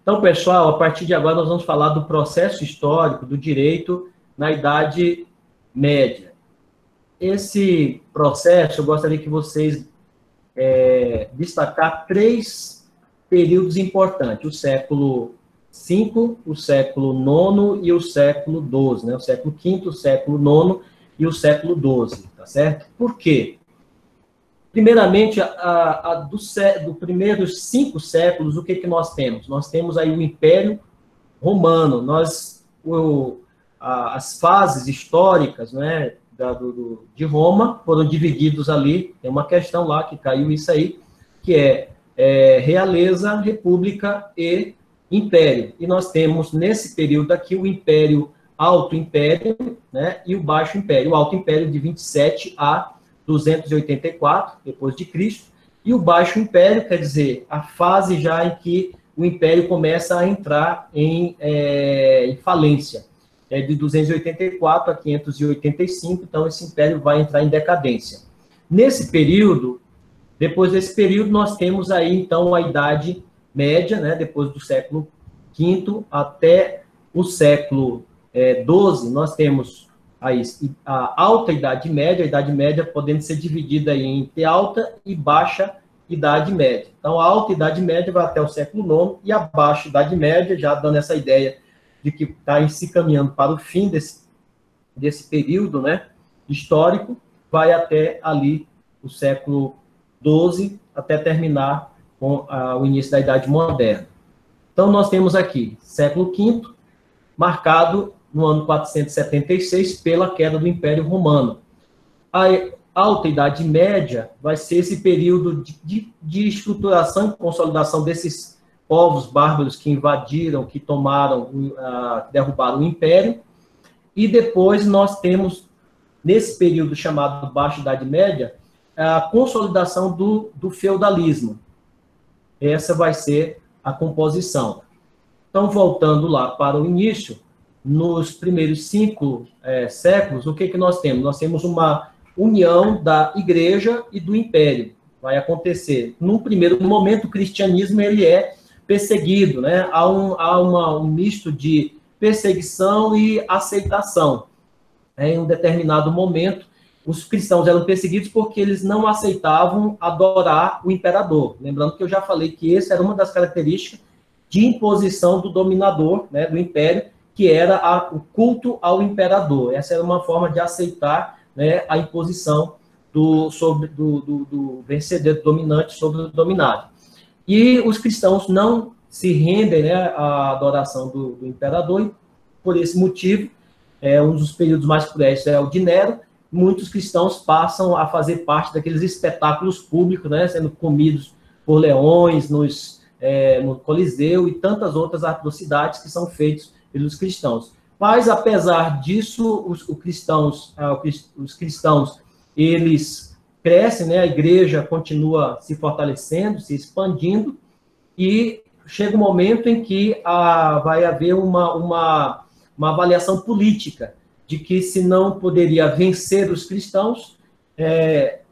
Então, pessoal, a partir de agora nós vamos falar do processo histórico do direito na Idade Média. Esse processo, eu gostaria que vocês destacar 3 períodos importantes: o século V, o século IX e o século XII, né? O século V, o século IX e o século XII, tá certo? Por quê? Primeiramente, do primeiros 5 séculos, o que nós temos? Nós temos aí o Império Romano. As fases históricas, né, de Roma foram divididos ali. Tem uma questão lá que caiu isso aí, que é realeza, república e império. E nós temos, nesse período aqui, o Império Alto Império, né, e o Baixo Império. O Alto Império de 27 a 284 depois de Cristo, e o Baixo Império, quer dizer, a fase já em que o Império começa a entrar em falência, de 284 a 585, então esse Império vai entrar em decadência. Nesse período, depois desse período, nós temos aí, então, a Idade Média, né, depois do século V até o século XII, nós temos a Alta Idade Média, a Idade Média podendo ser dividida aí entre Alta e Baixa Idade Média. Então, a Alta Idade Média vai até o século IX e a Baixa Idade Média, já dando essa ideia de que está se caminhando para o fim desse período, né, histórico, vai até ali o século XII, até terminar com o início da Idade Moderna. Então, nós temos aqui século V, marcado no ano 476, pela queda do Império Romano. A Alta Idade Média vai ser esse período de estruturação e consolidação desses povos bárbaros que invadiram, que tomaram, derrubaram o Império. E depois nós temos, nesse período chamado Baixa Idade Média, a consolidação do feudalismo. Essa vai ser a composição. Então, voltando lá para o início, nos primeiros 5 séculos, o que nós temos? Nós temos uma união da igreja e do império. Vai acontecer. Num primeiro momento, o cristianismo ele é perseguido, né? Há um misto de perseguição e aceitação. Em um determinado momento, os cristãos eram perseguidos porque eles não aceitavam adorar o imperador. Lembrando que eu já falei que essa era uma das características de imposição do dominador, né, do império, que era o culto ao imperador. Essa era uma forma de aceitar, né, a imposição do vencedor, do dominante sobre o dominado. E os cristãos não se rendem, né, à adoração do imperador, e por esse motivo, um dos períodos mais cruéis é o de Nero. Muitos cristãos passam a fazer parte daqueles espetáculos públicos, né, sendo comidos por leões no Coliseu e tantas outras atrocidades que são feitas pelos cristãos. Mas, apesar disso, os cristãos, eles crescem, né? A igreja continua se fortalecendo, se expandindo, e chega um momento em que vai haver uma avaliação política de que, se não poderia vencer os cristãos,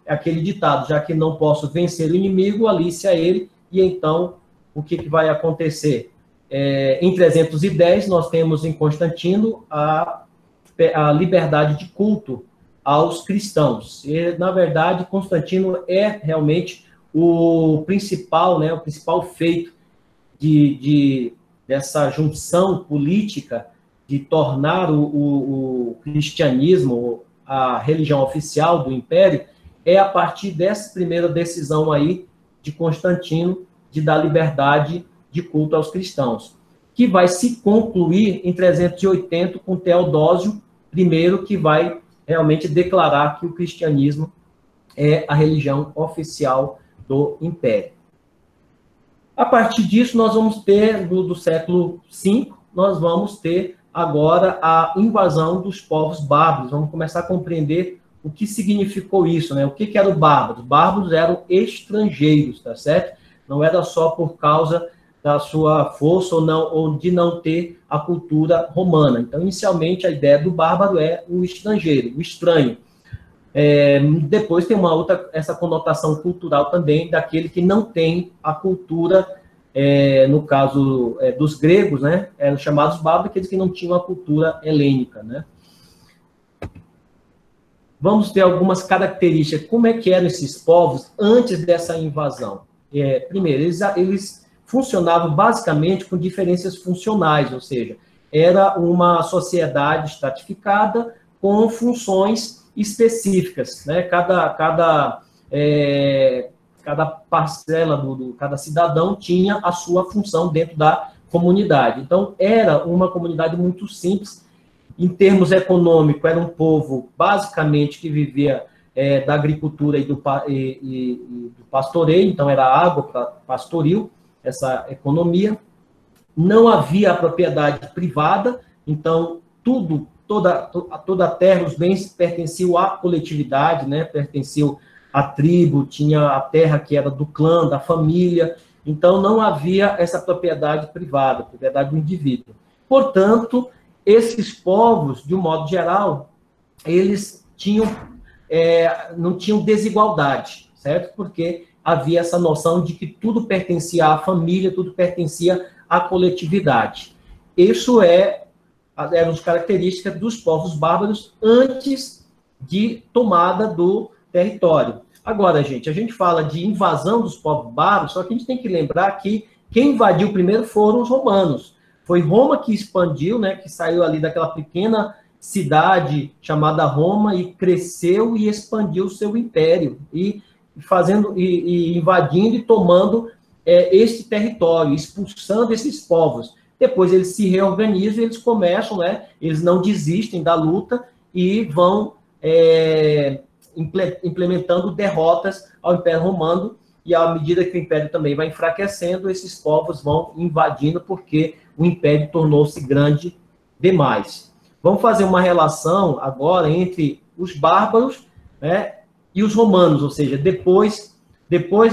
aquele ditado, já que não posso vencer o inimigo, alice a ele. E então, o que vai acontecer? Em 310, nós temos em Constantino a liberdade de culto aos cristãos. E, na verdade, Constantino é realmente o principal, né, o principal feito dessa junção política de tornar o cristianismo a religião oficial do Império, a partir dessa primeira decisão aí de Constantino de dar liberdade de culto aos cristãos, que vai se concluir em 380 com Teodósio I, que vai realmente declarar que o cristianismo é a religião oficial do Império. A partir disso, nós vamos ter, do século V, nós vamos ter agora a invasão dos povos bárbaros. Vamos começar a compreender o que significou isso, né? O que era o bárbaro? Os bárbaros eram estrangeiros, tá certo? Não era só por causa da sua força ou de não ter a cultura romana. Então, inicialmente, a ideia do bárbaro é o estrangeiro, o estranho. Depois tem essa conotação cultural também daquele que não tem a cultura no caso dos gregos, né, eram chamados bárbaros, aqueles que não tinham a cultura helênica, né. Vamos ter algumas características, como é que eram esses povos antes dessa invasão. Primeiro, eles funcionavam basicamente com diferenças funcionais, ou seja, era uma sociedade estratificada com funções específicas, né? Cada parcela, cada cidadão tinha a sua função dentro da comunidade. Então, era uma comunidade muito simples. Em termos econômicos, era um povo, basicamente, que vivia da agricultura e do pastoreio, então era água para pastoril, essa economia. Não havia a propriedade privada, então toda a terra, os bens pertenciam à coletividade, né? Pertenciam à tribo, tinha a terra que era do clã, da família, então não havia essa propriedade privada, propriedade do indivíduo. Portanto, esses povos, de um modo geral, eles não tinham desigualdade, certo? Porque havia essa noção de que tudo pertencia à família, tudo pertencia à coletividade. Isso eram as características dos povos bárbaros antes de tomada do território. Agora, gente, a gente fala de invasão dos povos bárbaros, só que a gente tem que lembrar que quem invadiu primeiro foram os romanos. Foi Roma que expandiu, né, que saiu ali daquela pequena cidade chamada Roma e cresceu e expandiu o seu império, e invadindo e tomando este território, expulsando esses povos. Depois eles se reorganizam, eles começam, né, eles não desistem da luta e vão implementando derrotas ao Império Romano, e à medida que o Império também vai enfraquecendo, esses povos vão invadindo, porque o Império tornou-se grande demais. Vamos fazer uma relação agora entre os bárbaros, né, e os romanos, ou seja, depois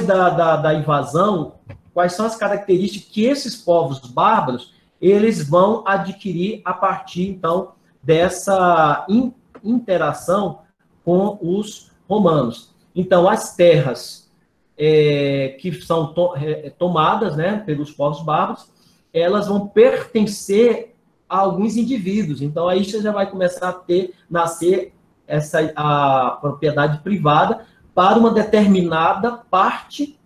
da invasão, quais são as características que esses povos bárbaros eles vão adquirir a partir, então, dessa interação com os romanos. Então, as terras que são tomadas, né, pelos povos bárbaros, elas vão pertencer a alguns indivíduos. Então, aí você já vai começar a nascer a propriedade privada para uma determinada parte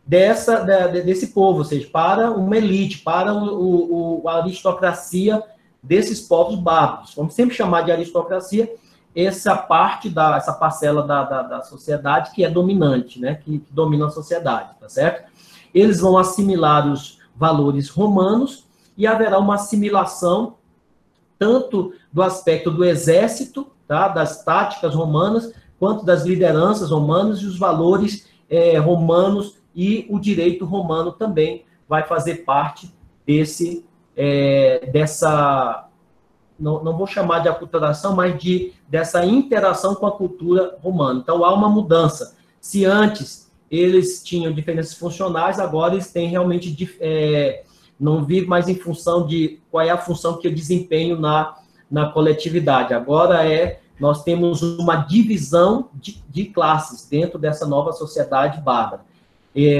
desse povo, ou seja, para uma elite, para a aristocracia desses povos bárbaros. Vamos sempre chamar de aristocracia essa parte essa parcela da sociedade que é dominante, né, que domina a sociedade, tá certo? Eles vão assimilar os valores romanos e haverá uma assimilação tanto do aspecto do exército, tá, das táticas romanas, quanto das lideranças romanas e os valores romanos, e o direito romano também vai fazer parte dessa, não vou chamar de aculturação, mas dessa interação com a cultura romana. Então, há uma mudança. Se antes eles tinham diferenças funcionais, agora eles têm realmente, não vivem mais em função de qual é a função que eu desempenho na coletividade. Agora nós temos uma divisão de classes dentro dessa nova sociedade bárbara.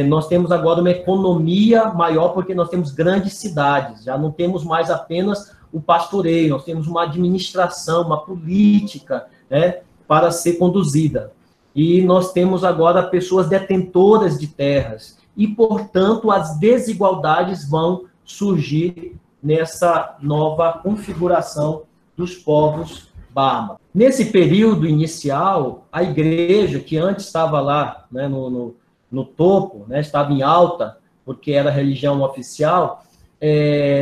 Nós temos agora uma economia maior, porque nós temos grandes cidades, já não temos mais apenas o pastoreio, nós temos uma administração, uma política, né, para ser conduzida. E nós temos agora pessoas detentoras de terras, e, portanto, as desigualdades vão surgir nessa nova configuração dos povos bárbaros. Nesse período inicial, a igreja, que antes estava lá, né, no topo, né, estava em alta, porque era a religião oficial,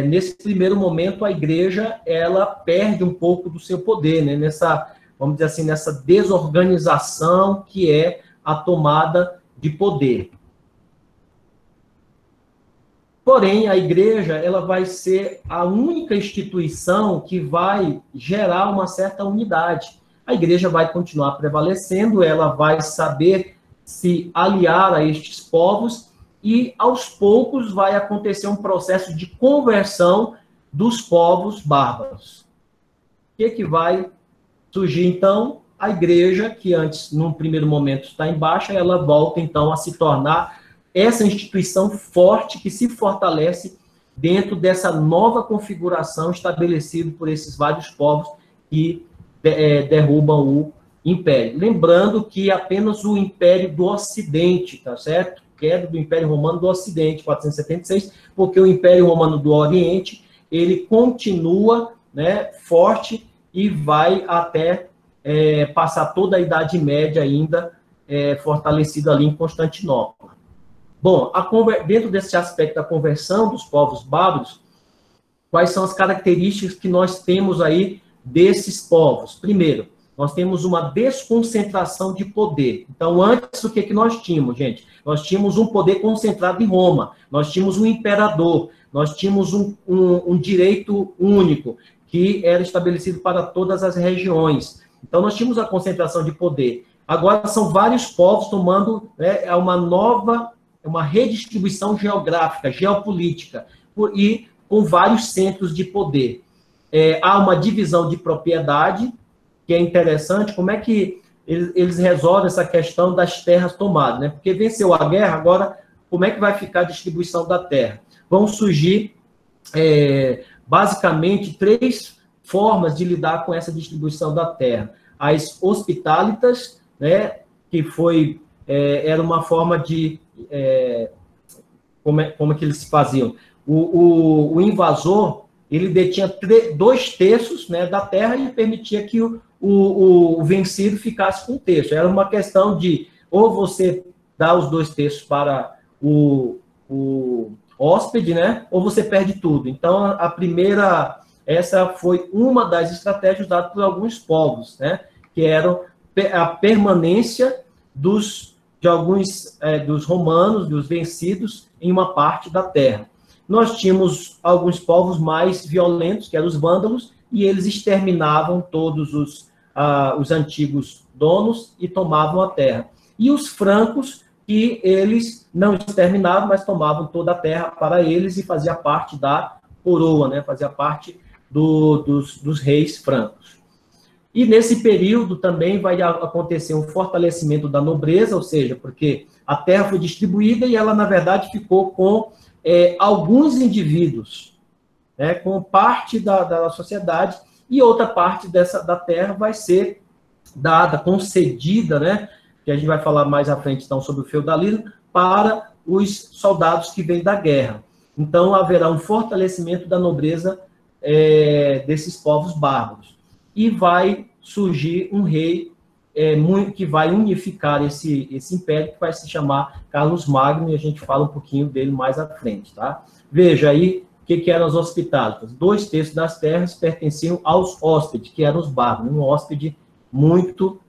nesse primeiro momento a igreja ela perde um pouco do seu poder, né, vamos dizer assim, nessa desorganização que é a tomada de poder. Porém, a igreja ela vai ser a única instituição que vai gerar uma certa unidade. A igreja vai continuar prevalecendo, ela vai saber se aliar a estes povos, e aos poucos vai acontecer um processo de conversão dos povos bárbaros. O que vai surgir, então? A igreja, que antes, num primeiro momento, está em baixa, ela volta, então, a se tornar essa instituição forte que se fortalece dentro dessa nova configuração estabelecida por esses vários povos que derrubam o Império. Lembrando que apenas o Império do Ocidente, tá certo? Queda do Império Romano do Ocidente, 476, porque o Império Romano do Oriente, ele continua, né, forte e vai até passar toda a Idade Média ainda fortalecido ali em Constantinopla. Bom, dentro desse aspecto da conversão dos povos bárbaros, quais são as características que nós temos aí desses povos? Primeiro, nós temos uma desconcentração de poder. Então, antes, o que nós tínhamos, gente? Nós tínhamos um poder concentrado em Roma, nós tínhamos um imperador, nós tínhamos um direito único, que era estabelecido para todas as regiões. Então, nós tínhamos a concentração de poder. Agora, são vários povos tomando uma redistribuição geográfica, geopolítica, e com vários centros de poder. Há uma divisão de propriedade, que é interessante, como é que eles resolvem essa questão das terras tomadas, né? Porque venceu a guerra, agora, como é que vai ficar a distribuição da terra? Vão surgir, basicamente, 3 formas de lidar com essa distribuição da terra. As hospitalitas, né, que era uma forma de... como é que eles faziam? O invasor, ele detinha 2/3, né, da terra e permitia que o vencido ficasse com 1/3. Era uma questão de ou você dá os 2/3 para o hóspede, né, ou você perde tudo. Então, essa foi uma das estratégias dadas por alguns povos, né, que eram a permanência dos romanos, dos vencidos, em uma parte da terra. Nós tínhamos alguns povos mais violentos, que eram os vândalos, e eles exterminavam todos os antigos donos e tomavam a terra. E os francos, que eles não exterminavam, mas tomavam toda a terra para eles e fazia parte da coroa, né? Fazia parte dos reis francos. E nesse período também vai acontecer um fortalecimento da nobreza, ou seja, porque a terra foi distribuída e ela, na verdade, ficou com alguns indivíduos, né, com parte da sociedade, e outra parte da terra vai ser dada, concedida, né, que a gente vai falar mais à frente, então, sobre o feudalismo, para os soldados que vêm da guerra. Então, haverá um fortalecimento da nobreza desses povos bárbaros. E vai surgir um rei que vai unificar esse império, que vai se chamar Carlos Magno, e a gente fala um pouquinho dele mais à frente, tá? Veja aí o que eram as hospitálitas. 2/3 das terras pertenciam aos hóspedes, que eram os bárbaros, um hóspede muito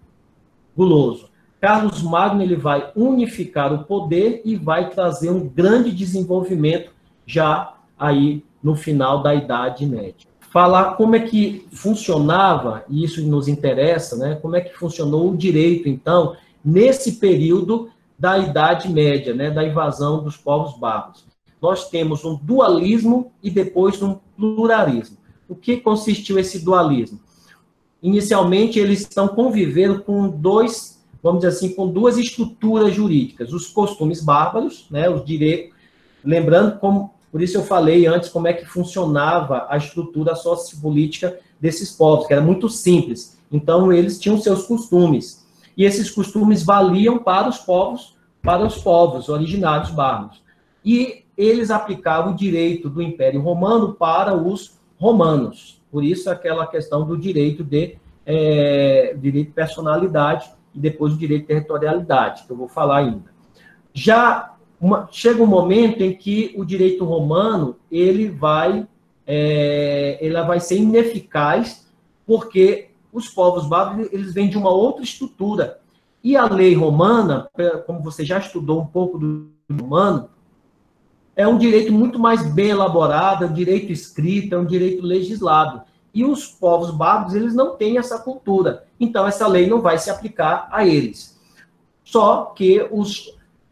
guloso. Carlos Magno, ele vai unificar o poder e vai trazer um grande desenvolvimento já aí no final da Idade Média. Falar como é que funcionava, e isso nos interessa, né? Como é que funcionou o direito, então, nesse período da Idade Média, né? Da invasão dos povos bárbaros. Nós temos um dualismo e depois um pluralismo. O que consistiu esse dualismo? Inicialmente, eles estão convivendo com vamos dizer assim, com 2 estruturas jurídicas. Os costumes bárbaros, né? Os direitos, lembrando por isso eu falei antes como é que funcionava a estrutura sociopolítica desses povos, que era muito simples. Então, eles tinham seus costumes. E esses costumes valiam para os povos originários bárbaros. E eles aplicavam o direito do Império Romano para os romanos. Por isso, aquela questão do direito de personalidade e depois o direito de territorialidade, que eu vou falar ainda. Chega um momento em que o direito romano ele vai ser ineficaz, porque os povos bárbaros eles vêm de uma outra estrutura. E a lei romana, como você já estudou um pouco do romano, é um direito muito mais bem elaborado, é um direito escrito, é um direito legislado. E os povos bárbaros eles não têm essa cultura. Então, essa lei não vai se aplicar a eles. Só que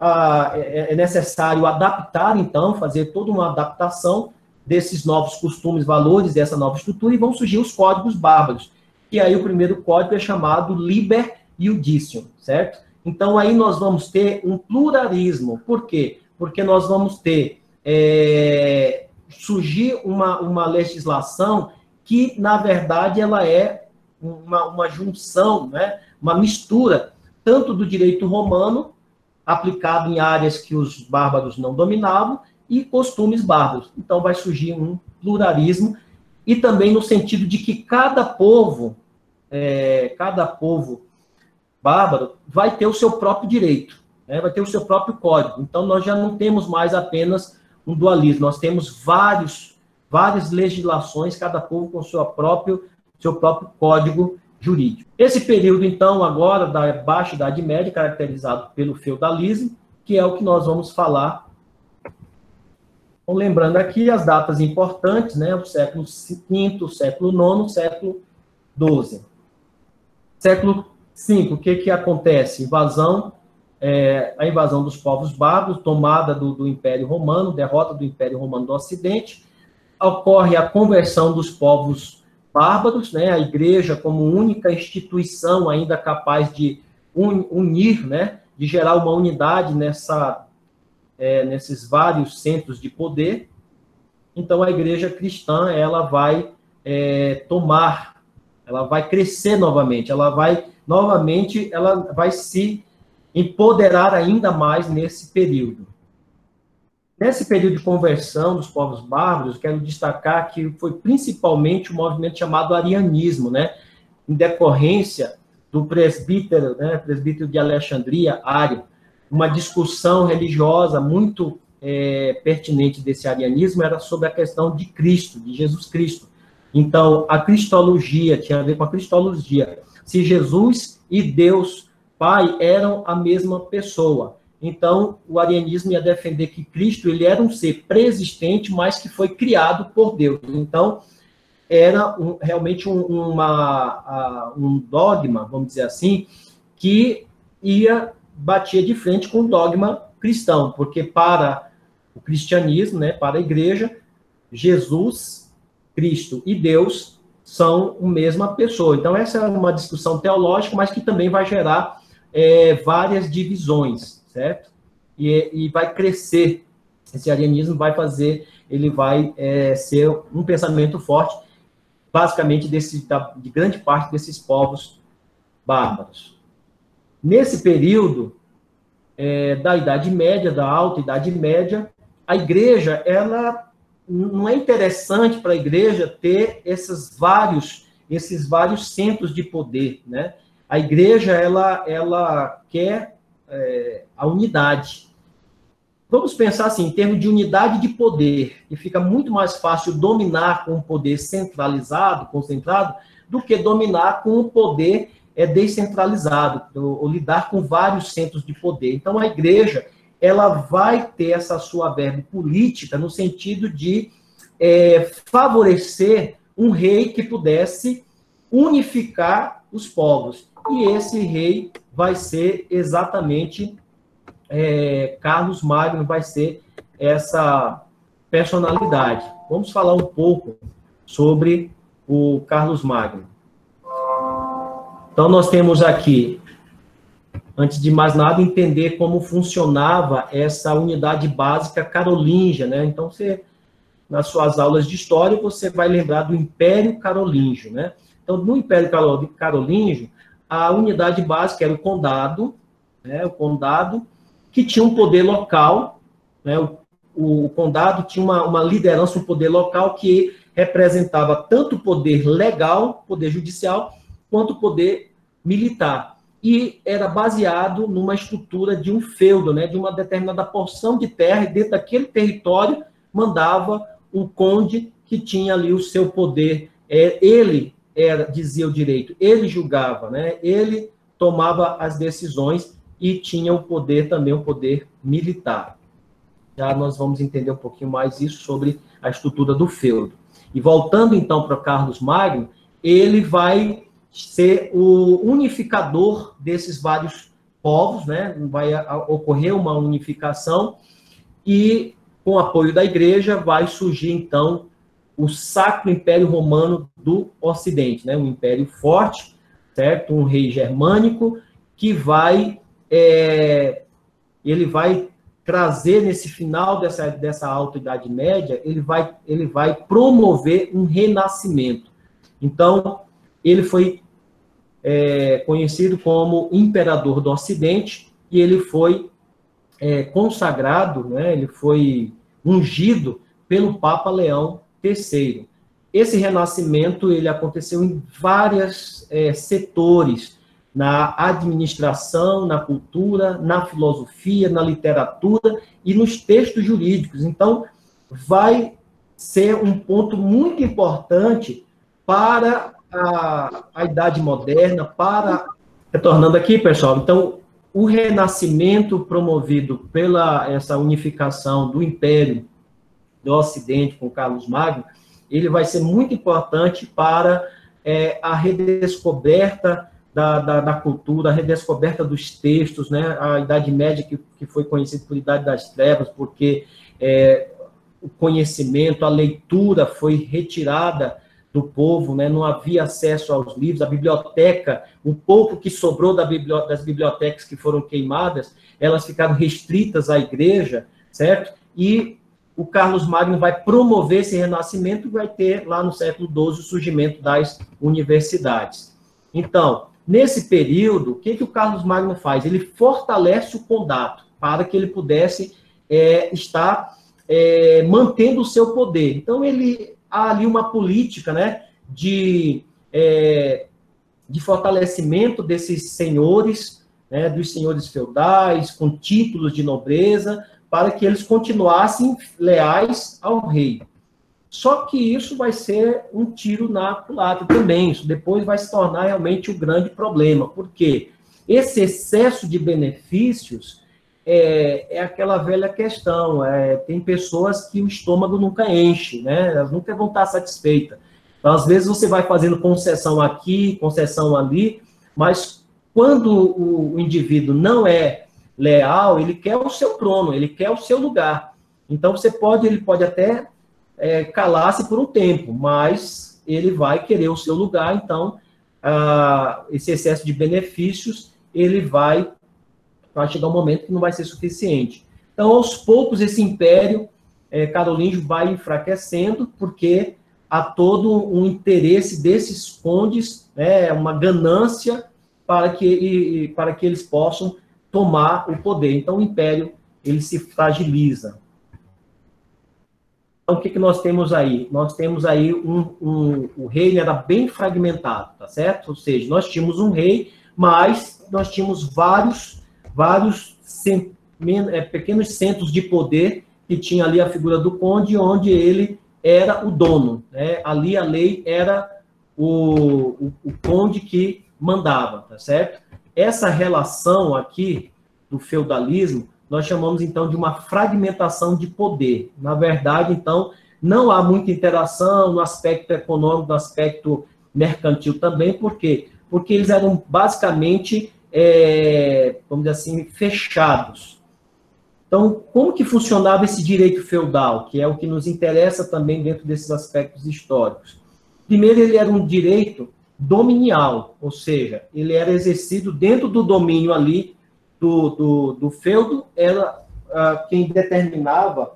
é necessário adaptar, então, fazer toda uma adaptação desses novos costumes, valores, dessa nova estrutura, e vão surgir os códigos bárbaros, que aí o primeiro código é chamado Liber Iudicium, certo? Então, aí nós vamos ter um pluralismo. Por quê? porque nós vamos ter surgir uma legislação que, na verdade, ela é uma junção, né, uma mistura, tanto do direito romano, aplicado em áreas que os bárbaros não dominavam, e costumes bárbaros. Então, vai surgir um pluralismo, e também no sentido de que cada povo bárbaro vai ter o seu próprio direito, né, vai ter o seu próprio código. Então, nós já não temos mais apenas um dualismo, nós temos várias legislações, cada povo com seu próprio código jurídico. Esse período, então, agora, da Baixa Idade Média, caracterizado pelo feudalismo, que é o que nós vamos falar. Então, lembrando aqui as datas importantes, né, o século V, século IX, século XII. Século V, o que acontece? A invasão dos povos bárbaros, tomada do Império Romano, derrota do Império Romano do Ocidente, ocorre a conversão dos povos bárbaros, né, a igreja como única instituição ainda capaz de unir, né, de gerar uma unidade nesses vários centros de poder. Então, a igreja cristã, ela vai ela vai crescer novamente, ela vai se empoderar ainda mais nesse período. Nesse período de conversão dos povos bárbaros, quero destacar que foi principalmente o movimento chamado arianismo, né, em decorrência do presbítero de Alexandria, Ário. Uma discussão religiosa muito pertinente desse arianismo era sobre a questão de Cristo, de Jesus Cristo. Então, a cristologia tinha a ver com a cristologia. Se Jesus e Deus Pai eram a mesma pessoa. Então, o arianismo ia defender que Cristo ele era um ser pré-existente, mas que foi criado por Deus. Então, era realmente um dogma, vamos dizer assim, que batia de frente com o dogma cristão, porque para o cristianismo, né, para a igreja, Jesus, Cristo e Deus são a mesma pessoa. Então, essa é uma discussão teológica, mas que também vai gerar várias divisões, certo? E vai crescer. Esse arianismo vai ser um pensamento forte, basicamente, de grande parte desses povos bárbaros. Nesse período da Idade Média, da Alta Idade Média, a igreja, ela não é interessante para a igreja ter esses vários centros de poder, né? A igreja, ela quer a unidade. Vamos pensar assim, em termos de unidade de poder, que fica muito mais fácil dominar com um poder centralizado, concentrado, do que dominar com um poder descentralizado, ou lidar com vários centros de poder. Então, a igreja, ela vai ter essa sua verba política no sentido de favorecer um rei que pudesse unificar os povos. E esse rei vai ser exatamente Carlos Magno, vai ser essa personalidade. Vamos falar um pouco sobre o Carlos Magno. Então, nós temos aqui, antes de mais nada, entender como funcionava essa unidade básica carolíngia, né? Então, nas suas aulas de história, você vai lembrar do Império Carolíngio, né? Então, no Império Carolíngio, a unidade básica era o condado, né? O condado que tinha um poder local, né? O condado tinha uma liderança, um poder local que representava tanto o poder legal, poder judicial, quanto o poder militar. E era baseado numa estrutura de um feudo, né? De uma determinada porção de terra, e dentro daquele território mandava um conde que tinha ali o seu poder. Ele dizia o direito, ele julgava, né? Ele tomava as decisões e tinha o poder também, o poder militar. Já nós vamos entender um pouquinho mais isso sobre a estrutura do feudo. E voltando então para Carlos Magno, ele vai ser o unificador desses vários povos, né? Vai ocorrer uma unificação e, com o apoio da igreja, vai surgir então o Sacro Império Romano do Ocidente, né? Um império forte, certo? Um rei germânico que ele vai trazer nesse final dessa Alta Idade Média, ele vai promover um renascimento. Então, ele foi conhecido como Imperador do Ocidente, e ele foi consagrado, né, ele foi ungido pelo Papa Leão III. Esse renascimento ele aconteceu em vários setores, na administração, na cultura, na filosofia, na literatura e nos textos jurídicos. Então, vai ser um ponto muito importante para a Idade Moderna, retornando aqui, pessoal, então, o renascimento promovido pela essa unificação do Império do Ocidente com Carlos Magno, ele vai ser muito importante para a redescoberta da cultura, a redescoberta dos textos, né? A Idade Média, que foi conhecida por Idade das Trevas, porque o conhecimento, a leitura foi retirada do povo, né? Não havia acesso aos livros, a biblioteca, o pouco que sobrou das bibliotecas que foram queimadas, elas ficaram restritas à igreja, certo? E o Carlos Magno vai promover esse renascimento e vai ter, lá no século XII, o surgimento das universidades. Então, nesse período, o que o Carlos Magno faz? Ele fortalece o condado para que ele pudesse estar mantendo o seu poder. Então, há ali uma política, né, de fortalecimento desses senhores, né, dos senhores feudais, com títulos de nobreza, para que eles continuassem leais ao rei. Só que isso vai ser um tiro na culatra também, isso depois vai se tornar realmente um grande problema, porque esse excesso de benefícios é aquela velha questão, tem pessoas que o estômago nunca enche, né? Elas nunca vão estar satisfeitas. Então, às vezes você vai fazendo concessão aqui, concessão ali, mas quando o indivíduo não é leal, ele quer o seu trono, ele quer o seu lugar. Então, ele pode até calar-se por um tempo, mas ele vai querer o seu lugar, então, esse excesso de benefícios, ele vai chegar um momento que não vai ser suficiente. Então, aos poucos, esse império carolíngio vai enfraquecendo, porque há todo um interesse desses condes, uma ganância para que eles possam tomar o poder. Então, o império ele se fragiliza. Então, o que nós temos aí? Nós temos aí o reino era bem fragmentado, tá certo? Ou seja, nós tínhamos um rei, mas nós tínhamos vários pequenos centros de poder que tinha ali a figura do conde, onde ele era o dono, né? Ali a lei era o conde que mandava, tá certo? Essa relação aqui do feudalismo, nós chamamos, então, de uma fragmentação de poder. Na verdade, então, não há muita interação no aspecto econômico, no aspecto mercantil também. Por quê? Porque eles eram, basicamente, vamos dizer assim, fechados. Então, como que funcionava esse direito feudal, que é o que nos interessa também dentro desses aspectos históricos? Primeiro, ele era um direito dominial, ou seja, ele era exercido dentro do domínio ali do feudo, era quem determinava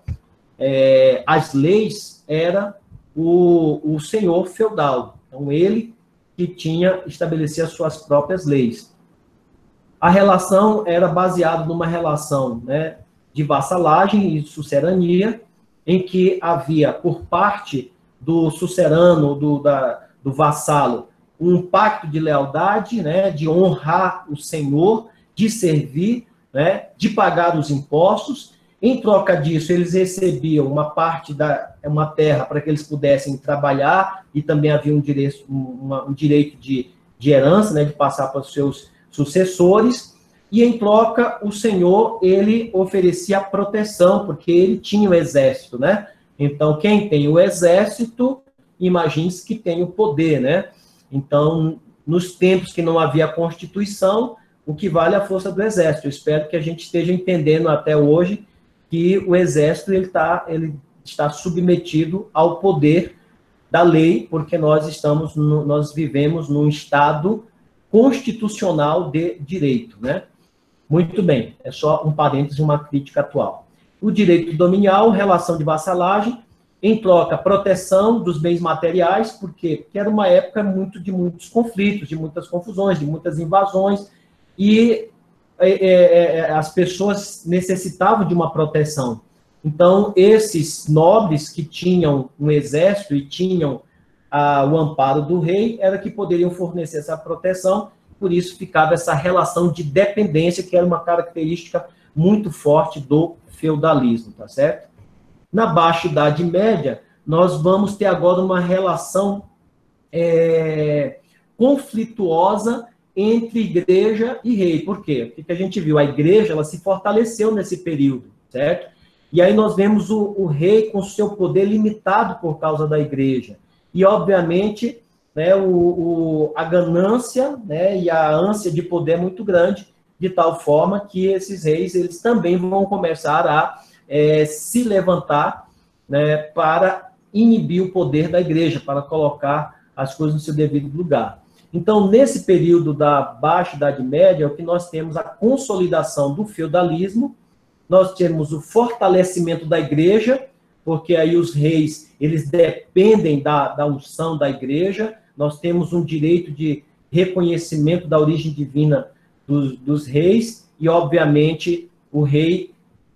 as leis era o senhor feudal. Então, ele que estabelecia as suas próprias leis. A relação era baseada numa relação, né, de vassalagem e sucerania, em que havia, por parte do sucerano, do vassalo, um pacto de lealdade, né, de honrar o senhor, de servir, né, de pagar os impostos. Em troca disso, eles recebiam uma parte uma terra para que eles pudessem trabalhar, e também havia um direito de herança, né, de passar para os seus sucessores. E em troca, o senhor, ele oferecia proteção, porque ele tinha o exército, né? Então, quem tem o exército, imagine-se que tem o poder, né? Então, nos tempos que não havia Constituição, o que vale é a força do exército. Eu espero que a gente esteja entendendo até hoje que o exército ele está submetido ao poder da lei, porque nós vivemos num Estado constitucional de direito, né? Muito bem, é só um parênteses, uma crítica atual. o direito dominial, relação de vassalagem, em troca, proteção dos bens materiais, porque era uma época de muitos conflitos, de muitas confusões, de muitas invasões, e as pessoas necessitavam de uma proteção. Então, esses nobres que tinham um exército e tinham o amparo do rei, era que poderiam fornecer essa proteção, por isso ficava essa relação de dependência, que era uma característica muito forte do feudalismo, tá certo? Na Baixa Idade Média, nós vamos ter agora uma relação conflituosa entre igreja e rei. Por quê? Porque a gente viu, a igreja ela se fortaleceu nesse período, certo? E aí nós vemos o rei com seu poder limitado por causa da igreja. E, obviamente, né, a ganância, né, e a ânsia de poder é muito grande, de tal forma que esses reis eles também vão começar a se levantar, né, para inibir o poder da igreja, para colocar as coisas no seu devido lugar. Então, nesse período da Baixa Idade Média, é o que nós temos a consolidação do feudalismo, nós temos o fortalecimento da igreja, porque aí os reis, eles dependem da unção da igreja, nós temos um direito de reconhecimento da origem divina dos reis, e, obviamente, o rei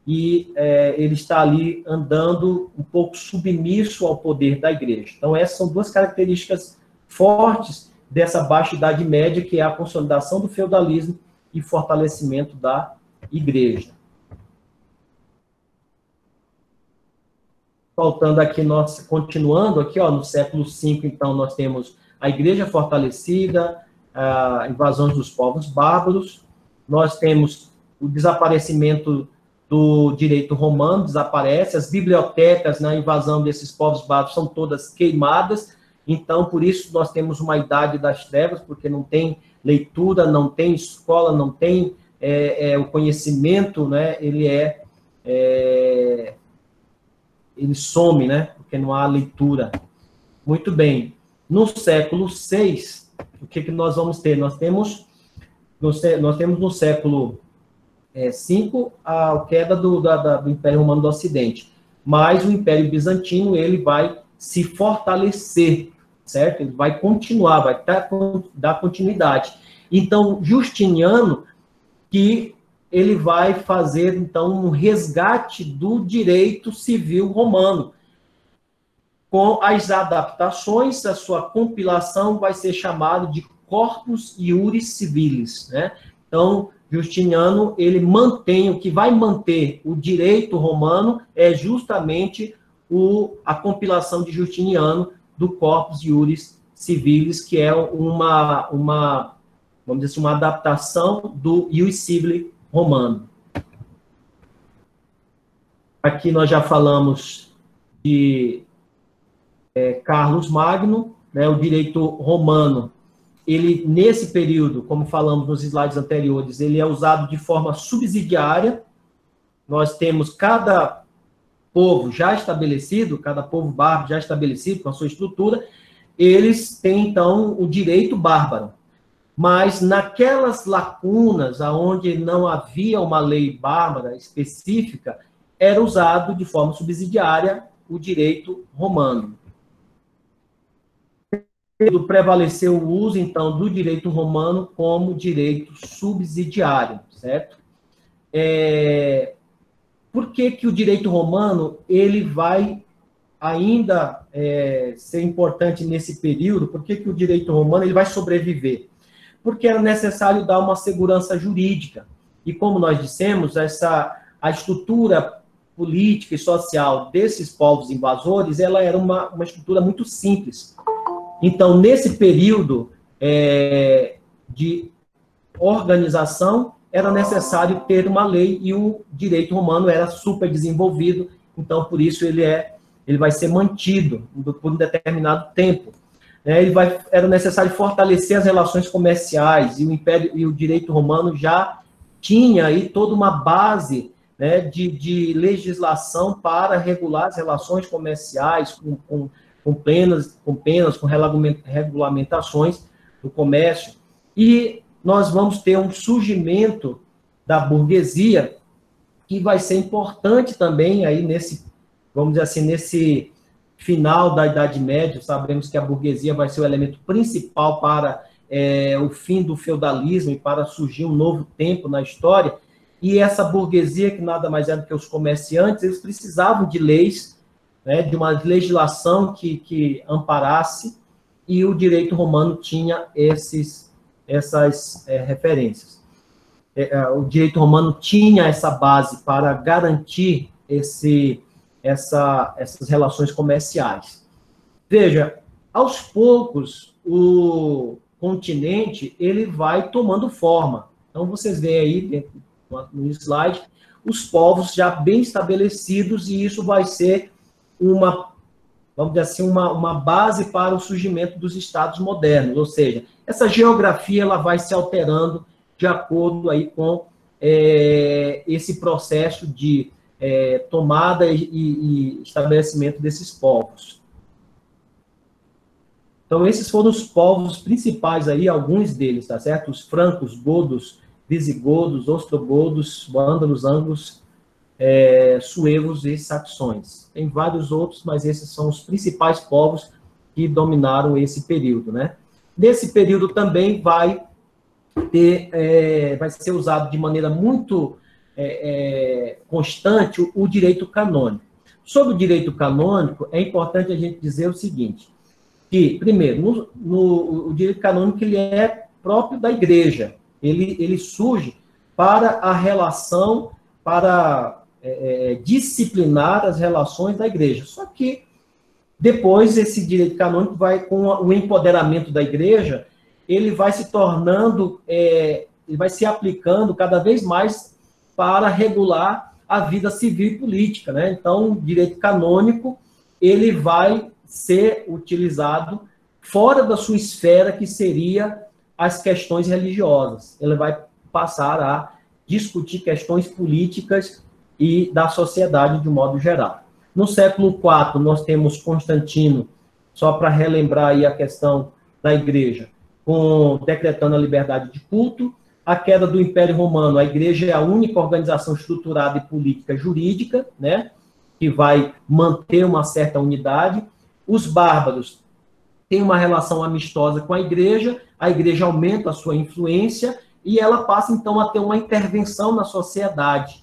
ele está ali andando um pouco submisso ao poder da igreja. Então, essas são duas características fortes dessa Baixa Idade Média, que é a consolidação do feudalismo e fortalecimento da igreja. Voltando aqui, continuando aqui, no século V, então, nós temos a igreja fortalecida, a invasão dos povos bárbaros, nós temos o desaparecimento do direito romano, desaparece, as bibliotecas na invasão desses povos bárbaros são todas queimadas, então, por isso, nós temos uma idade das trevas, porque não tem leitura, não tem escola, não tem o conhecimento, né, ele some, né, porque não há leitura. Muito bem. No século VI, o que nós vamos ter? Nós temos no século V a queda do Império Romano do Ocidente, mas o Império Bizantino ele vai se fortalecer, certo? Ele vai continuar, vai dar continuidade. Então, Justiniano, que ele vai fazer, então, um resgate do direito civil romano. Com as adaptações, a sua compilação vai ser chamada de Corpus Iuris Civilis, né? Então, Justiniano, ele mantém, o que vai manter o direito romano é justamente a compilação de Justiniano do Corpus Iuris Civilis, que é vamos dizer assim, uma adaptação do Ius Civile romano. Aqui nós já falamos de Carlos Magno, né, o direito romano, ele, nesse período, como falamos nos slides anteriores, ele é usado de forma subsidiária. Nós temos cada povo já estabelecido, cada povo bárbaro já estabelecido com a sua estrutura, eles têm, então, o direito bárbaro. Mas naquelas lacunas onde não havia uma lei bárbara específica, era usado de forma subsidiária o direito romano. Prevaleceu o uso, então, do direito romano como direito subsidiário, certo? Por que o direito romano ele vai ainda ser importante nesse período? Por que o direito romano ele vai sobreviver? Porque era necessário dar uma segurança jurídica. E, como nós dissemos, a estrutura política e social desses povos invasores, ela era uma estrutura muito simples. Então, nesse período de organização, era necessário ter uma lei e o direito romano era super desenvolvido, então, por isso, ele vai ser mantido por um determinado tempo. Era necessário fortalecer as relações comerciais, e o Império e o direito romano já tinha aí toda uma base, né, de legislação para regular as relações comerciais com penas, com regulamentações do comércio. E nós vamos ter um surgimento da burguesia que vai ser importante também aí nesse, vamos dizer assim, nesse final da Idade Média. Sabemos que a burguesia vai ser o elemento principal para o fim do feudalismo e para surgir um novo tempo na história. E essa burguesia, que nada mais é do que os comerciantes, eles precisavam de leis, né, de uma legislação que amparasse, e o direito romano tinha essas referências. O direito romano tinha essa base para garantir essas relações comerciais. Veja, aos poucos, o continente ele vai tomando forma. Então, vocês veem aí no slide os povos já bem estabelecidos, e isso vai ser vamos dizer assim, uma base para o surgimento dos estados modernos. Ou seja, essa geografia ela vai se alterando de acordo aí com esse processo de tomada e estabelecimento desses povos. Então, esses foram os povos principais aí, alguns deles, tá certo? Os francos, godos, visigodos, ostrogodos, vândalos, ângulos, suevos e saxões. Tem vários outros, mas esses são os principais povos que dominaram esse período, né? Nesse período também vai ser usado de maneira muito constante o direito canônico. Sobre o direito canônico, é importante a gente dizer o seguinte, que, primeiro, o direito canônico ele é próprio da igreja, ele surge para a relação, para disciplinar as relações da igreja. Só que depois esse direito canônico vai, com o empoderamento da igreja, ele vai se tornando, ele vai se aplicando cada vez mais para regular a vida civil e política, né? Então, o direito canônico, ele vai ser utilizado fora da sua esfera, que seria as questões religiosas. Ele vai passar a discutir questões políticas e da sociedade de um modo geral. No século IV, nós temos Constantino, só para relembrar aí a questão da igreja, decretando a liberdade de culto. A queda do Império Romano, a igreja é a única organização estruturada e política jurídica, né, que vai manter uma certa unidade. Os bárbaros têm uma relação amistosa com a igreja aumenta a sua influência e ela passa, então, a ter uma intervenção na sociedade.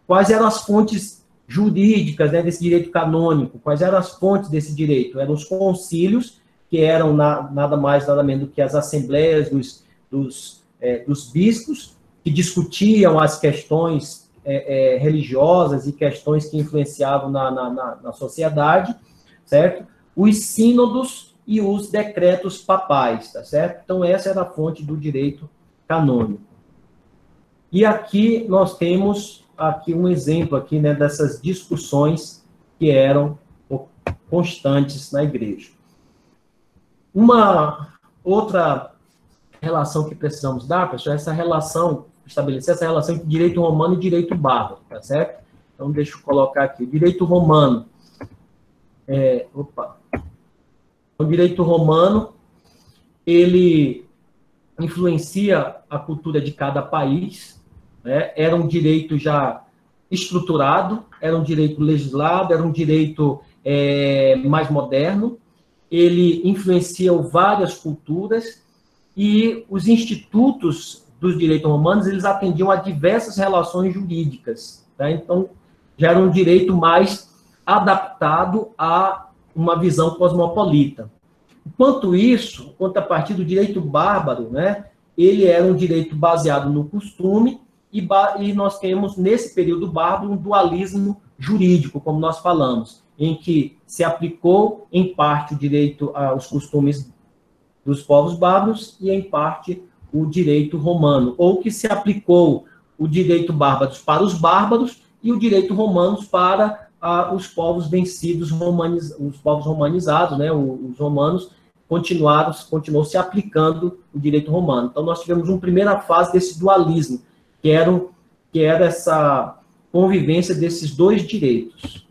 Quais eram as fontes jurídicas, né, desse direito canônico? Quais eram as fontes desse direito? Eram os concílios, que eram nada mais, nada menos do que as assembleias dos bispos, que discutiam as questões religiosas e questões que influenciavam na sociedade, certo? Os sínodos e os decretos papais, tá certo? Então, essa era a fonte do direito canônico. E aqui nós temos aqui um exemplo aqui, né, dessas discussões que eram constantes na igreja. Uma outra relação que precisamos dar, pessoal, é estabelecer essa relação entre direito romano e direito bárbaro, tá certo? Então, deixa eu colocar aqui. O direito romano. O direito romano, ele influencia a cultura de cada país, né? Era um direito já estruturado, era um direito legislado, era um direito mais moderno. Ele influencia várias culturas e os institutos dos direitos romanos, eles atendiam a diversas relações jurídicas, tá? Então, já era um direito mais adaptado a uma visão cosmopolita. Enquanto a partir do direito bárbaro, né, ele era um direito baseado no costume, e nós temos, nesse período bárbaro, um dualismo jurídico, como nós falamos, em que se aplicou, em parte, o direito aos costumes dos povos bárbaros e, em parte, o direito romano, ou que se aplicou o direito bárbaro para os bárbaros e o direito romano para os povos vencidos, os povos romanizados, né? Os romanos continuou se aplicando o direito romano. Então, nós tivemos uma primeira fase desse dualismo, que era essa convivência desses dois direitos.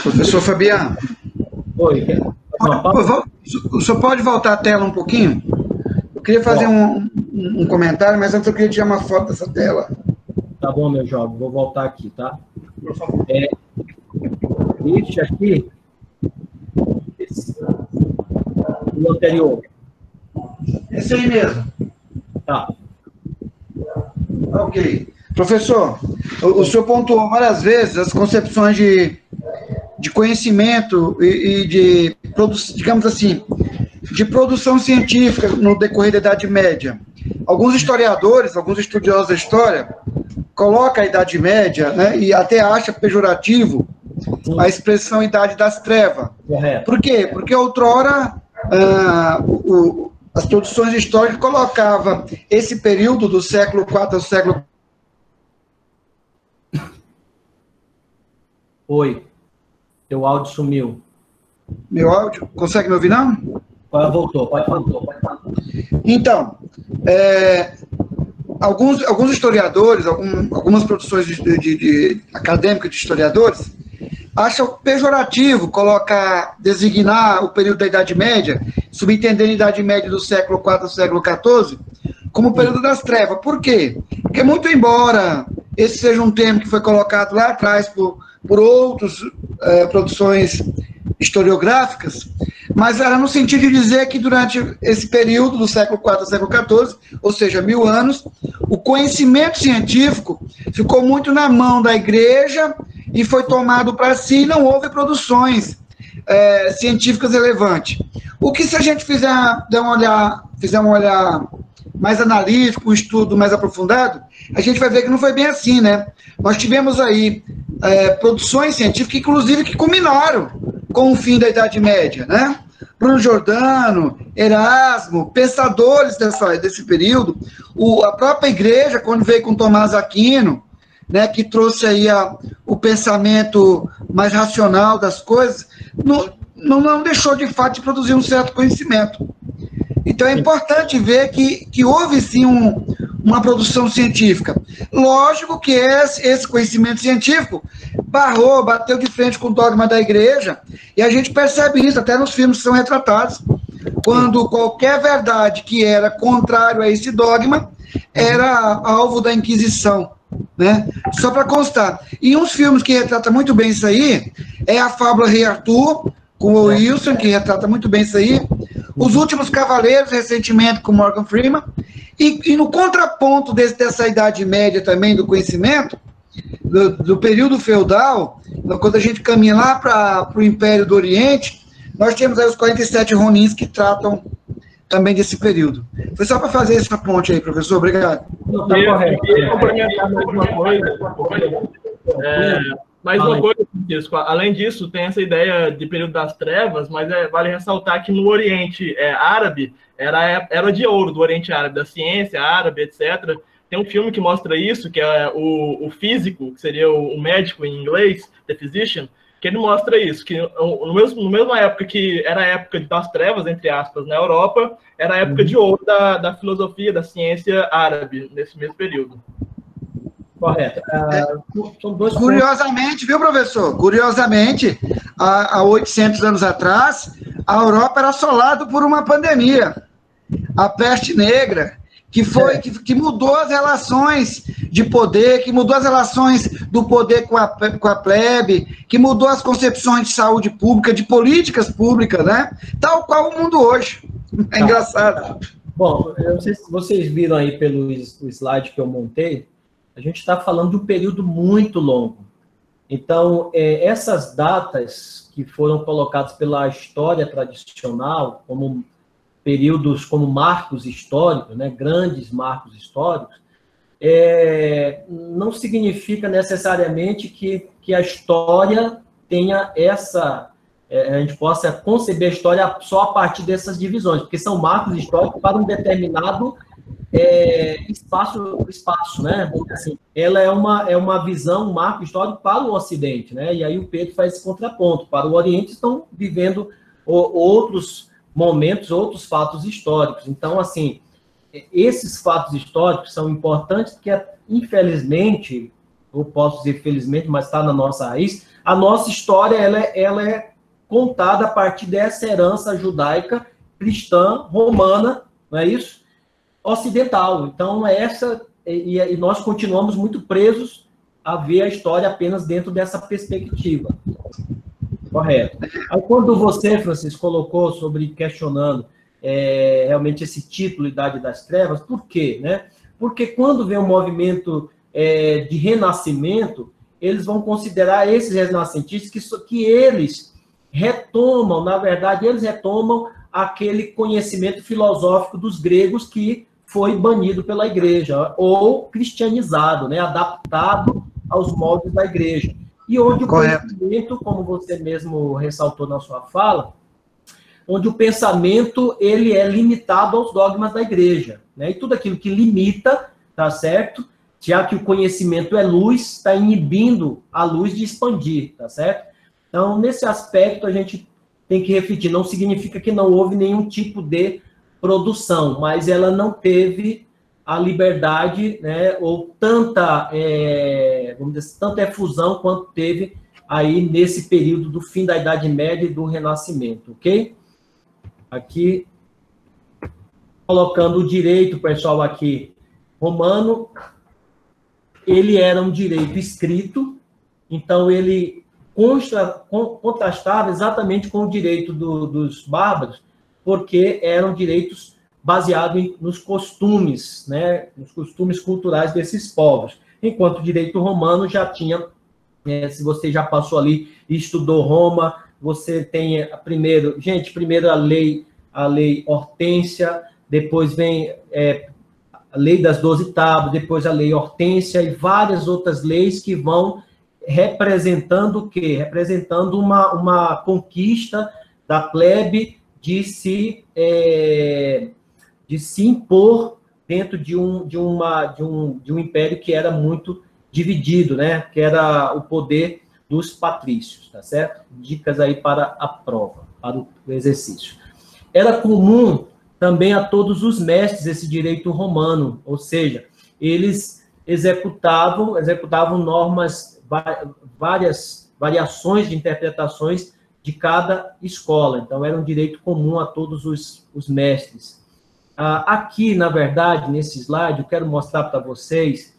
Professor Fabiano. Oi. O senhor pode voltar a tela um pouquinho? Eu queria fazer um comentário, mas antes eu queria tirar uma foto dessa tela. Tá bom, meu jovem, vou voltar aqui, tá? Este aqui, o anterior. Esse aí mesmo. Tá. Ok. Professor, o senhor pontuou várias vezes as concepções de conhecimento e de, digamos assim, de produção científica no decorrer da Idade Média. Alguns historiadores, alguns estudiosos da história, colocam a Idade Média, né, e até acha pejorativo a expressão Idade das Trevas. Correto. Por quê? Porque outrora as produções históricas colocavam esse período do século IV ao século... Oi, teu áudio sumiu. Meu áudio? Consegue me ouvir, não? Voltou, pode falar. Então, alguns historiadores, algumas produções acadêmicas de historiadores, acham pejorativo designar o período da Idade Média, subentendendo a Idade Média do século IV ao século XIV, como o período das trevas. Por quê? Porque, muito embora esse seja um termo que foi colocado lá atrás por outras produções historiográficas, mas era no sentido de dizer que durante esse período do século IV ao século XIV, ou seja, 1000 anos, o conhecimento científico ficou muito na mão da igreja e foi tomado para si, e não houve produções científicas relevantes. O que, se a gente fizer um olhar mais analítico, um estudo mais aprofundado, a gente vai ver que não foi bem assim, né? Nós tivemos aí produções científicas, inclusive, que culminaram com o fim da Idade Média, né? Bruno Giordano, Erasmo, pensadores desse período, a própria igreja, quando veio com Tomás Aquino, né, que trouxe aí o pensamento mais racional das coisas, não deixou de fato de produzir um certo conhecimento. Então é importante ver que houve sim uma produção científica. Lógico que esse conhecimento científico bateu de frente com o dogma da igreja, e a gente percebe isso até nos filmes que são retratados, quando qualquer verdade que era contrário a esse dogma era alvo da Inquisição, né? Só para constar. E uns filmes que retratam muito bem isso aí é a Fábula Rei Arthur, com o Wilson, que retrata muito bem isso aí, Os Últimos Cavaleiros, recentemente, com Morgan Freeman, e no contraponto dessa Idade Média também, do conhecimento, do período feudal, quando a gente caminha lá para o Império do Oriente, nós temos aí os 47 Ronins que tratam também desse período. Foi só para fazer essa ponte aí, professor. Obrigado. Não, tá correto. Eu queria complementar mais uma coisa. Mais uma coisa, Francisco. Além disso, tem essa ideia de período das trevas, mas vale ressaltar que no Oriente Árabe, era de ouro do Oriente Árabe, da ciência árabe, etc. Tem um filme que mostra isso, que é o Físico, que seria o médico em inglês, The Physician, que ele mostra isso, que no mesma época que era a época das trevas, entre aspas, na Europa, era a época de ouro da filosofia, da ciência árabe, nesse mesmo período. Correto. São dois Curiosamente, pontos. Viu, professor? Curiosamente, há 800 anos atrás, a Europa era assolada por uma pandemia, a peste negra, que mudou as relações de poder, que mudou as relações do poder com a plebe, que mudou as concepções de saúde pública, de políticas públicas, né? Tal qual o mundo hoje. É engraçado. Bom, eu não sei se vocês viram aí pelo slide que eu montei, a gente está falando de um período muito longo. Então, essas datas que foram colocadas pela história tradicional como períodos, como marcos históricos, né, grandes marcos históricos, não significa necessariamente que a história tenha a gente possa conceber a história só a partir dessas divisões, porque são marcos históricos para um determinado espaço, né? Assim, ela é uma visão, um marco histórico para o Ocidente, né? E aí o Pedro faz esse contraponto. Para o Oriente estão vivendo outros momentos, outros fatos históricos. Então, assim, esses fatos históricos são importantes porque, infelizmente, eu posso dizer felizmente, mas está na nossa raiz, a nossa história ela é contada a partir dessa herança judaica, cristã, romana, não é isso? ocidental. Então, e nós continuamos muito presos a ver a história apenas dentro dessa perspectiva. Correto. Aí, quando você, Francisco, colocou sobre questionando realmente esse título, Idade das Trevas, por quê? Né? Porque quando vem um movimento de renascimento, eles vão considerar esses renascentistas que eles retomam, na verdade, eles retomam aquele conhecimento filosófico dos gregos que foi banido pela igreja, ou cristianizado, né, adaptado aos moldes da igreja. E onde o conhecimento, como você mesmo ressaltou na sua fala, onde o pensamento ele é limitado aos dogmas da igreja, né? E tudo aquilo que limita, tá certo? Já que o conhecimento é luz, está inibindo a luz de expandir, tá certo? Então, nesse aspecto, a gente tem que refletir. Não significa que não houve nenhum tipo de produção, mas ela não teve a liberdade, né, ou tanta, vamos dizer, tanta efusão quanto teve aí nesse período do fim da Idade Média e do Renascimento, ok? Aqui, colocando o direito, pessoal, aqui, romano, ele era um direito escrito, então ele contrastava exatamente com o direito dos bárbaros, porque eram direitos baseados nos costumes, né, nos costumes culturais desses povos, enquanto o direito romano já tinha, se você já passou ali e estudou Roma, você tem primeiro a lei Hortência, depois vem a lei das 12 tábuas, depois a lei Hortência e várias outras leis que vão representando o quê? Representando uma conquista da plebe de se impor dentro de um império que era muito dividido, né? Que era o poder dos patrícios, tá certo? Dicas aí para a prova, para o exercício. Era comum também a todos os mestres esse direito romano, ou seja, eles executavam normas, várias variações de interpretações de cada escola. Então, era um direito comum a todos os mestres. Aqui, na verdade, nesse slide, eu quero mostrar para vocês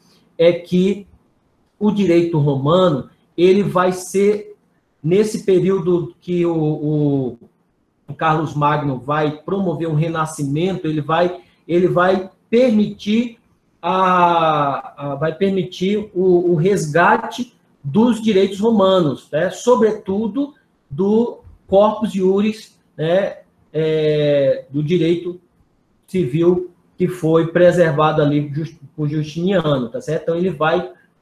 que o direito romano, ele vai ser, nesse período que o Carlos Magno vai promover um renascimento, ele vai permitir o resgate dos direitos romanos, né? Sobretudo do corpus iuris, né? Do direito civil que foi preservado ali por Justiniano, tá certo? Então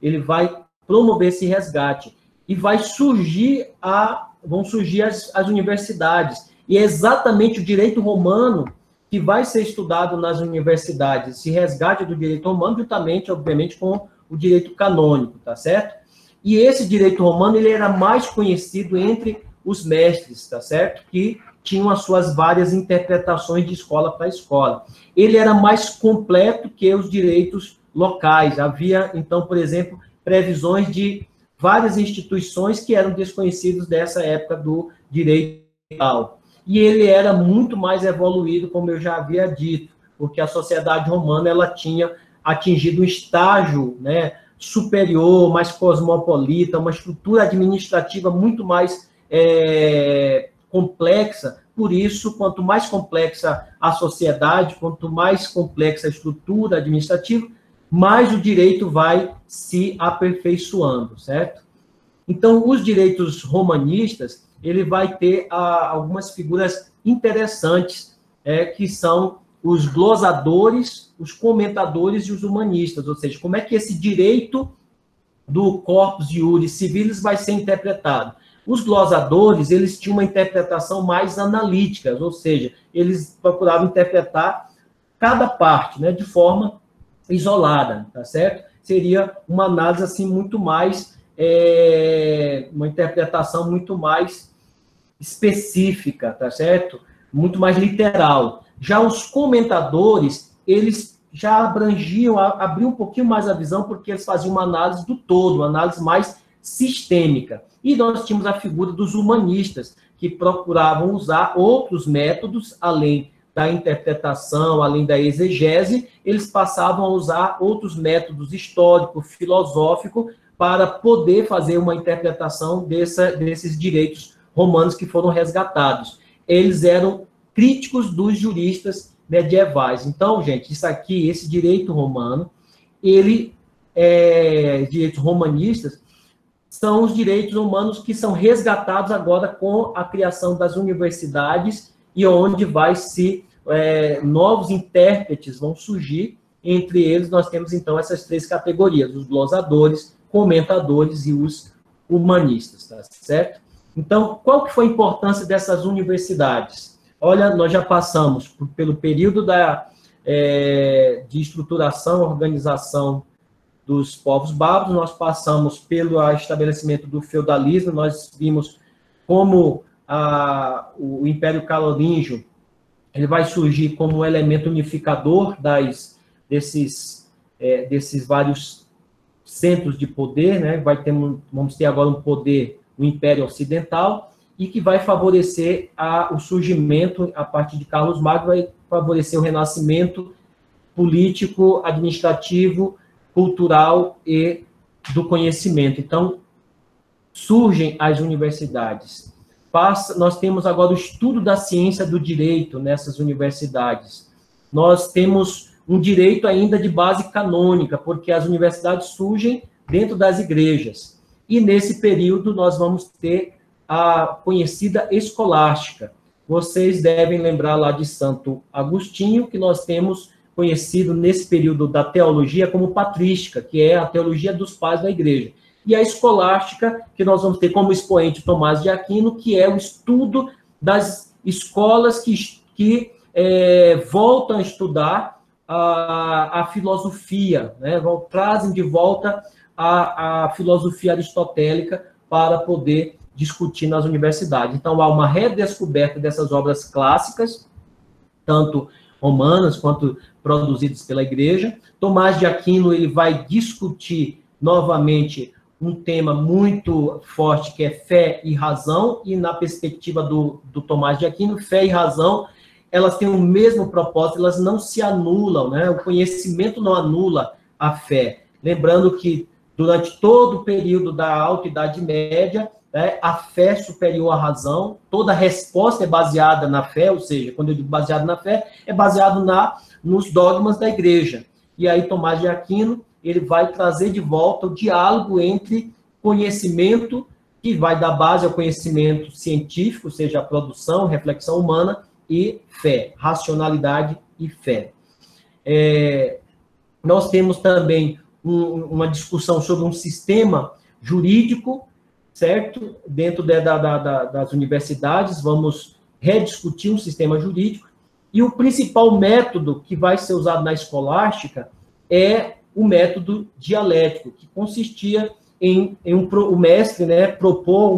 ele vai promover esse resgate e vão surgir as universidades. E é exatamente o direito romano que vai ser estudado nas universidades, esse resgate do direito romano, juntamente, obviamente, com o direito canônico, tá certo? E esse direito romano, ele era mais conhecido entre os mestres, tá certo? Que tinham as suas várias interpretações de escola para escola. Ele era mais completo que os direitos locais. Havia, então, por exemplo, previsões de várias instituições que eram desconhecidas dessa época do direito local. E ele era muito mais evoluído, como eu já havia dito, porque a sociedade romana ela tinha atingido um estágio, né, superior, mais cosmopolita, uma estrutura administrativa muito mais complexa. Por isso, quanto mais complexa a sociedade, quanto mais complexa a estrutura administrativa, mais o direito vai se aperfeiçoando, certo? Então, os direitos romanistas, ele vai ter algumas figuras interessantes, que são os glosadores, os comentadores e os humanistas, ou seja, como é que esse direito do corpus iuris civilis vai ser interpretado. Os glosadores, eles tinham uma interpretação mais analítica, ou seja, eles procuravam interpretar cada parte, né, de forma isolada, tá certo? Seria uma análise, assim, muito mais, uma interpretação muito mais específica, tá certo? Muito mais literal. Já os comentadores, eles já abriam um pouquinho mais a visão, porque eles faziam uma análise do todo, uma análise mais sistêmica. E nós tínhamos a figura dos humanistas, que procuravam usar outros métodos, além da interpretação, além da exegese, eles passavam a usar outros métodos históricos, filosóficos, para poder fazer uma interpretação desses direitos romanos que foram resgatados. Eles eram críticos dos juristas medievais. Então, gente, isso aqui, esse direito romano, direitos romanistas, são os direitos humanos que são resgatados agora com a criação das universidades e onde novos intérpretes vão surgir. Entre eles, nós temos, então, essas três categorias, os glosadores, comentadores e os humanistas, tá certo? Então, qual que foi a importância dessas universidades? Olha, nós já passamos pelo período de estruturação, organização dos povos bárbaros, nós passamos pelo estabelecimento do feudalismo, nós vimos como o Império Carolíngio ele vai surgir como um elemento unificador desses vários centros de poder, né? Vamos ter agora um Império Ocidental, e que vai favorecer o surgimento, a partir de Carlos Magno, vai favorecer o renascimento político, administrativo, cultural e do conhecimento. Então, surgem as universidades. Nós temos agora o estudo da ciência do direito nessas universidades. Nós temos um direito ainda de base canônica, porque as universidades surgem dentro das igrejas. E, nesse período, nós vamos ter a conhecida escolástica. Vocês devem lembrar lá de Santo Agostinho, que nós temos conhecido nesse período da teologia como patrística, que é a teologia dos pais da igreja. E a escolástica, que nós vamos ter como expoente Tomás de Aquino, que é o estudo das escolas que voltam a estudar a filosofia, né? Trazem de volta a filosofia aristotélica para poder discutir nas universidades. Então, há uma redescoberta dessas obras clássicas, tanto romanas quanto produzidas pela igreja. Tomás de Aquino ele vai discutir novamente um tema muito forte, que é fé e razão, e na perspectiva do Tomás de Aquino, fé e razão, elas têm o mesmo propósito, elas não se anulam, né? O conhecimento não anula a fé. Lembrando que, durante todo o período da Alta Idade Média, né, a fé é superior à razão, toda resposta é baseada na fé, ou seja, quando eu digo baseado na fé, é baseado nos dogmas da igreja. E aí Tomás de Aquino, ele vai trazer de volta o diálogo entre conhecimento, que vai dar base ao conhecimento científico, ou seja, a produção, reflexão humana, e fé, racionalidade e fé. Nós temos também uma discussão sobre um sistema jurídico, certo? Dentro das universidades, vamos rediscutir um sistema jurídico, e o principal método que vai ser usado na escolástica é o método dialético, que consistia o mestre, né, propor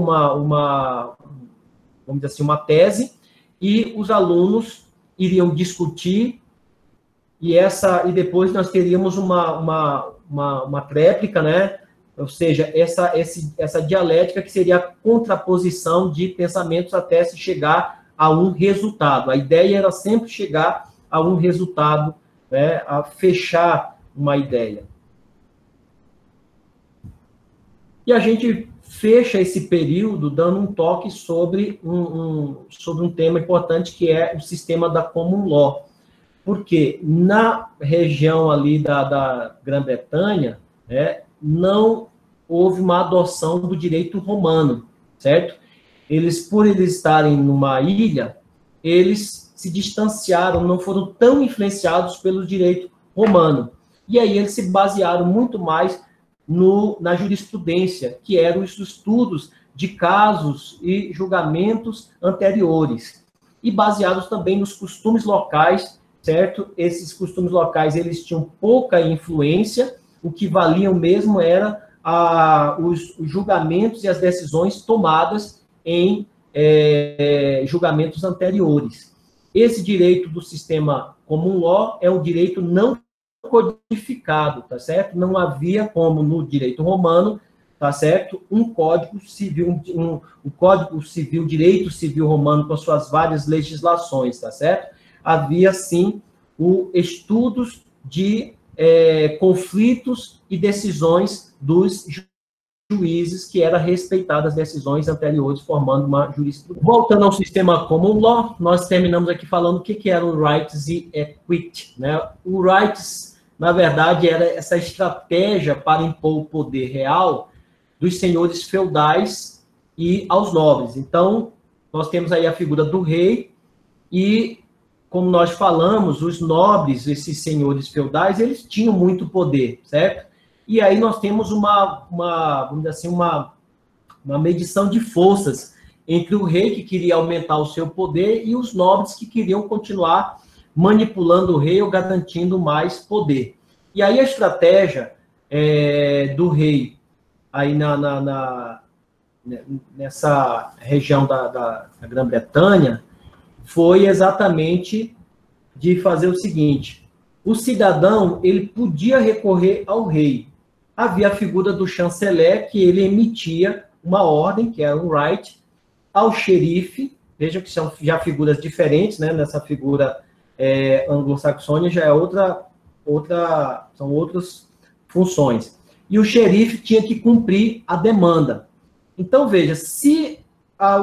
vamos dizer assim, uma tese, e os alunos iriam discutir, e depois nós teríamos uma tréplica, né? Ou seja, essa dialética que seria a contraposição de pensamentos até se chegar a um resultado. A ideia era sempre chegar a um resultado, né, a fechar uma ideia. E a gente fecha esse período dando um toque sobre um tema importante, que é o sistema da common law. Porque na região ali da Grã-Bretanha, né, não houve uma adoção do direito romano, certo? Por eles estarem numa ilha, eles se distanciaram, não foram tão influenciados pelo direito romano. E aí eles se basearam muito mais na jurisprudência, que eram os estudos de casos e julgamentos anteriores, e baseados também nos costumes locais, certo? Esses costumes locais, eles tinham pouca influência, o que valiam mesmo era os julgamentos e as decisões tomadas em julgamentos anteriores. Esse direito do sistema common law é um direito não codificado, tá certo? Não havia como no direito romano, tá certo? Um código civil, o Código Civil, direito civil romano com suas várias legislações, tá certo? havia, sim, estudos de conflitos e decisões dos juízes, que eram respeitadas as decisões anteriores, formando uma jurisprudência. Voltando ao sistema common law, nós terminamos aqui falando o que era o rights e equity, né? O rights, na verdade, era essa estratégia para impor o poder real dos senhores feudais e aos nobres. Então, nós temos aí a figura do rei e, como nós falamos, os nobres, esses senhores feudais, eles tinham muito poder, certo? E aí nós temos vamos dizer assim, uma medição de forças entre o rei, que queria aumentar o seu poder, e os nobres, que queriam continuar manipulando o rei ou garantindo mais poder. E aí a estratégia do rei, aí nessa região da Grã-Bretanha, foi exatamente de fazer o seguinte: o cidadão, ele podia recorrer ao rei. Havia a figura do chanceler, que ele emitia uma ordem, que era um right, ao xerife. Vejam que são já figuras diferentes, né? Nessa figura anglo-saxônia já é são outras funções. E o xerife tinha que cumprir a demanda. Então, veja, se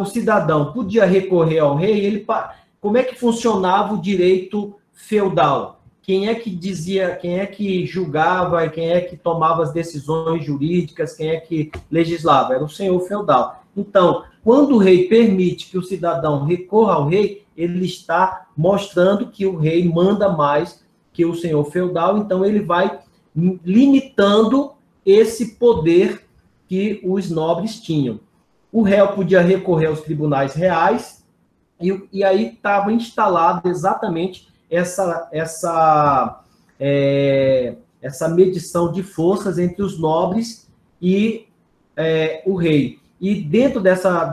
o cidadão podia recorrer ao rei, como é que funcionava o direito feudal? Quem é que dizia, quem é que julgava, quem é que tomava as decisões jurídicas, quem é que legislava? Era o senhor feudal. Então, quando o rei permite que o cidadão recorra ao rei, ele está mostrando que o rei manda mais que o senhor feudal, então ele vai limitando esse poder que os nobres tinham. O réu podia recorrer aos tribunais reais, e aí estava instalado exatamente essa medição de forças entre os nobres e o rei. E dentro dessa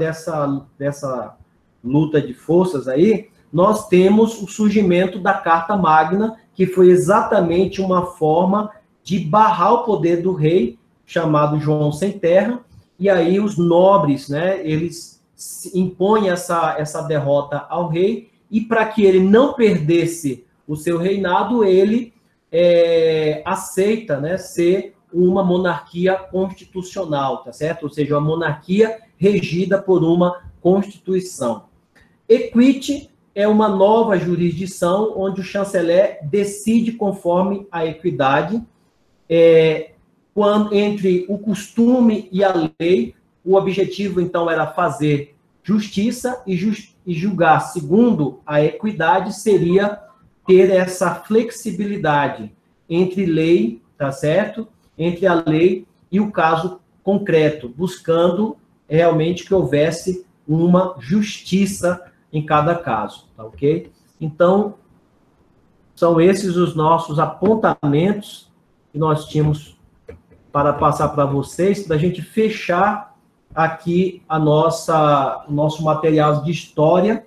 luta de forças aí, nós temos o surgimento da Carta Magna, que foi exatamente uma forma de barrar o poder do rei, chamado João Sem Terra, e aí os nobres, né, eles impõem essa derrota ao rei, e para que ele não perdesse o seu reinado, ele aceita, né, ser uma monarquia constitucional, tá certo? Ou seja, uma monarquia regida por uma constituição. Equity é uma nova jurisdição onde o chanceler decide conforme a equidade, entre o costume e a lei. O objetivo, então, era fazer justiça, e julgar segundo a equidade seria ter essa flexibilidade entre lei, tá certo? Entre a lei e o caso concreto, buscando realmente que houvesse uma justiça em cada caso, tá ok? Então, são esses os nossos apontamentos que nós tínhamos para passar para vocês, para a gente fechar aqui o nosso material de história